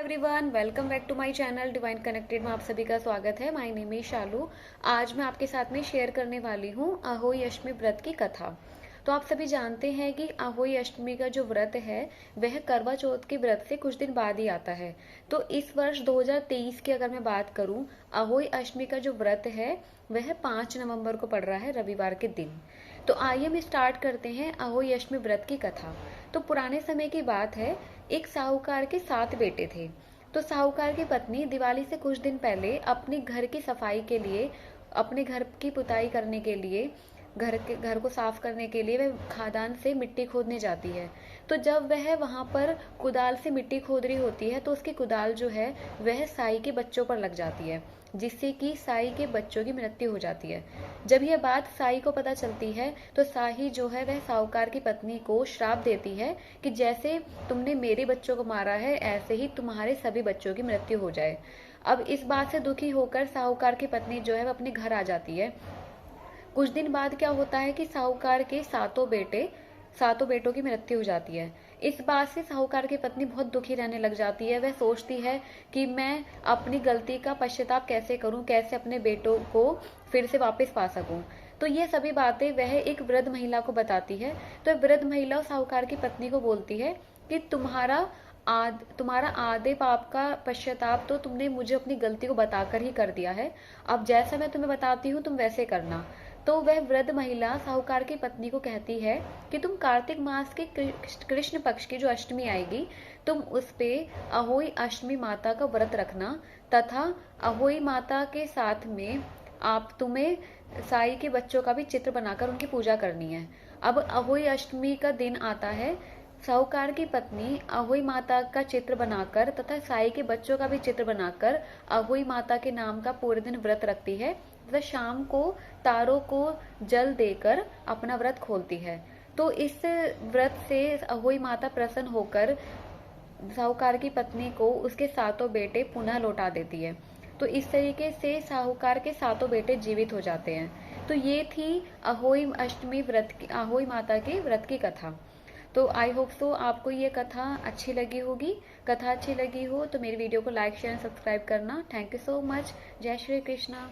Everyone, welcome back to my channel divine connected में आप सभी का स्वागत है। My name is Shalu. आज मैं आपके साथ में शेयर करने वाली हूँ अहोई अष्टमी व्रत की कथा। तो आप सभी जानते हैं कि अहोई अष्टमी का जो व्रत है वह करवा चौथ के व्रत से कुछ दिन बाद ही आता है। तो इस वर्ष 2023 की अगर मैं बात करूं, अहोई अष्टमी का जो व्रत है वह 5 नवंबर को पड़ रहा है, रविवार के दिन। तो आइए हम स्टार्ट करते हैं अहोई अष्टमी व्रत की कथा। तो पुराने समय की बात है, एक साहूकार के 7 बेटे थे। तो साहूकार की पत्नी दिवाली से कुछ दिन पहले अपने घर की सफाई के लिए, अपने घर की पुताई करने के लिए, घर को साफ करने के लिए वह खादान से मिट्टी खोदने जाती है। तो जब वह वहां पर कुदाल से मिट्टी खोद रही होती है तो उसकी कुदाल जो है वह साई के बच्चों पर लग जाती है, जिससे कि साई के बच्चों की मृत्यु हो जाती है। जब यह बात साई को पता चलती है तो साई जो है वह साहूकार की पत्नी को श्राप देती है कि जैसे तुमने मेरे बच्चों को मारा है ऐसे ही तुम्हारे सभी बच्चों की मृत्यु हो जाए। अब इस बात से दुखी होकर साहूकार की पत्नी जो है वह अपने घर आ जाती है। कुछ दिन बाद क्या होता है कि साहूकार के सातों बेटों की मृत्यु हो जाती है। इस बात से साहूकार की पत्नी बहुत दुखी रहने लग जाती है। वह सोचती है कि मैं अपनी गलती का पश्चाताप कैसे करूं, कैसे अपने बेटों को फिर से वापस पा सकूं। तो ये सभी बातें वह एक वृद्ध महिला को बताती है। तो वृद्ध महिला साहूकार की पत्नी को बोलती है कि तुम्हारा आधे पाप का पश्चाताप तो तुमने मुझे अपनी गलती को बताकर ही कर दिया है। अब जैसा मैं तुम्हें बताती हूँ तुम वैसे करना। तो वह वृद्ध महिला साहूकार की पत्नी को कहती है कि तुम कार्तिक मास के कृष्ण पक्ष की जो अष्टमी आएगी, तुम उस पे अहोई अष्टमी माता का व्रत रखना, तथा अहोई माता के साथ में तुम्हें साई के बच्चों का भी चित्र बनाकर उनकी पूजा करनी है। अब अहोई अष्टमी का दिन आता है। साहूकार की पत्नी अहोई माता का चित्र बनाकर तथा साई के बच्चों का भी चित्र बनाकर अहोई माता के नाम का पूरे दिन व्रत रखती है तथा शाम को तारों को जल देकर अपना व्रत खोलती है। तो इस व्रत से अहोई माता प्रसन्न होकर साहूकार की पत्नी को उसके 7 बेटे पुनः लौटा देती है। तो इस तरीके से साहूकार के 7 बेटे जीवित हो जाते हैं। तो ये थी अहोई अष्टमी अहोई माता के व्रत की कथा। तो आई होप सो आपको ये कथा अच्छी लगी होगी। कथा अच्छी लगी हो तो मेरी वीडियो को लाइक शेयर सब्सक्राइब करना। Thank you so much. जय श्री कृष्णा।